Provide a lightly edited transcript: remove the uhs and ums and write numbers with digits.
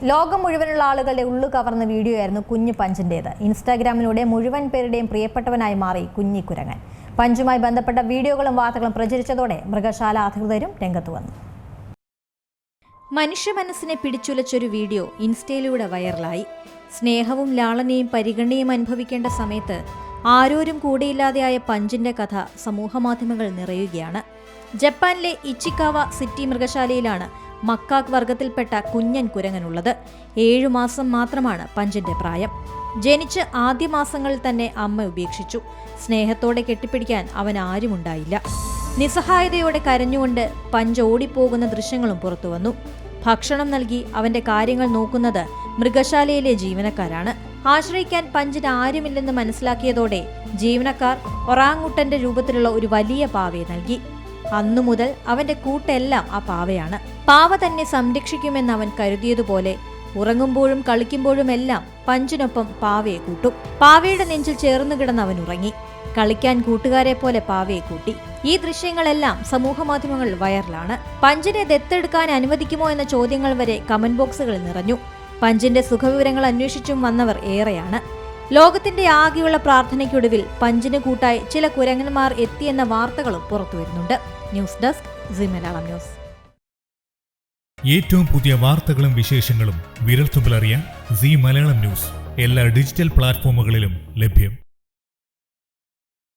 ലോകം മുഴുവനുള്ള ആളുകളുടെ ഉള്ളു കവർന്ന വീഡിയോയായിരുന്നു കുഞ്ഞു പഞ്ചിൻ്റേത്. ഇൻസ്റ്റാഗ്രാമിലൂടെ മുഴുവൻ പേരുടെയും പ്രിയപ്പെട്ടവനായി മാറി കുഞ്ഞിക്കുരങ്ങൻ. പഞ്ചുമായി ബന്ധപ്പെട്ട വീഡിയോകളും വാർത്തകളും പ്രചരിച്ചതോടെ മൃഗശാല അധികൃതരും രംഗത്ത് വന്നു. മനുഷ്യ മനസ്സിനെ പിടിച്ചുലച്ചൊരു വീഡിയോ ഇൻസ്റ്റയിലൂടെ വൈറലായി. സ്നേഹവും ലാളനയും പരിഗണനയും അനുഭവിക്കേണ്ട സമയത്ത് ആരോരും കൂടെയില്ലാതെയായ പഞ്ചിന്റെ കഥ സമൂഹമാധ്യമങ്ങൾ നിറയുകയാണ്. ജപ്പാനിലെ ഇച്ചിക്കാവ സിറ്റി മൃഗശാലയിലാണ് മക്കാക്ക് വർഗത്തിൽപ്പെട്ട കുഞ്ഞൻ കുരങ്ങനുള്ളത്. 7 മാസം മാത്രമാണ് പഞ്ചിന്റെ പ്രായം. ജനിച്ച് ആദ്യ മാസങ്ങളിൽ തന്നെ അമ്മ ഉപേക്ഷിച്ചു. സ്നേഹത്തോടെ കെട്ടിപ്പിടിക്കാൻ അവൻ ആരുമുണ്ടായില്ല. നിസ്സഹായതയോടെ കരഞ്ഞുകൊണ്ട് പഞ്ച് ഓടിപ്പോകുന്ന ദൃശ്യങ്ങളും പുറത്തുവന്നു. ഭക്ഷണം നൽകി അവന്റെ കാര്യങ്ങൾ നോക്കുന്നത് മൃഗശാലയിലെ ജീവനക്കാരാണ്. ആശ്രയിക്കാൻ പഞ്ചിന് ആരുമില്ലെന്ന് മനസ്സിലാക്കിയതോടെ ജീവനക്കാർ ഒറാങ്ങുട്ടന്റെ രൂപത്തിലുള്ള ഒരു വലിയ പാവയെ നൽകി. അന്നു മുതൽ അവന്റെ കൂട്ടെല്ലാം ആ പാവയാണ്. പാവ തന്നെ സംരക്ഷിക്കുമെന്ന് അവൻ കരുതിയതുപോലെ ഉറങ്ങുമ്പോഴും കളിക്കുമ്പോഴുമെല്ലാം പഞ്ചിനൊപ്പം പാവയെ കൂട്ടും. പാവയുടെ നെഞ്ചിൽ ചേർന്നു കിടന്ന് അവൻ ഉറങ്ങി. കളിക്കാൻ കൂട്ടുകാരെ പോലെ പാവയെ കൂട്ടി. ഈ ദൃശ്യങ്ങളെല്ലാം സമൂഹമാധ്യമങ്ങളിൽ വൈറലാണ്. പഞ്ചിനെ ദത്തെടുക്കാൻ അനുവദിക്കുമോ എന്ന ചോദ്യങ്ങൾ വരെ കമന്റ് ബോക്സുകളിൽ നിറഞ്ഞു. പഞ്ചിന്റെ സുഖവിവരങ്ങൾ അന്വേഷിച്ചും വന്നവർ ഏറെയാണ്. ലോകത്തിന്റെ ആകെയുള്ള പ്രാർത്ഥനയ്ക്കൊടുവിൽ പഞ്ചിന് കൂട്ടായി ചില കുരങ്ങന്മാർ എത്തിയെന്ന വാർത്തകളും പുറത്തുവരുന്നുണ്ട്. News desk Zee Malayalam news. ഏറ്റവും പുതിയ വാർത്തകളും വിശേഷങ്ങളും വിരൽത്തുമ്പിലറിയാൻ സീ മലയാളം ന്യൂസ് എല്ലാ ഡിജിറ്റൽ പ്ലാറ്റ്ഫോമുകളിലും ലഭ്യം.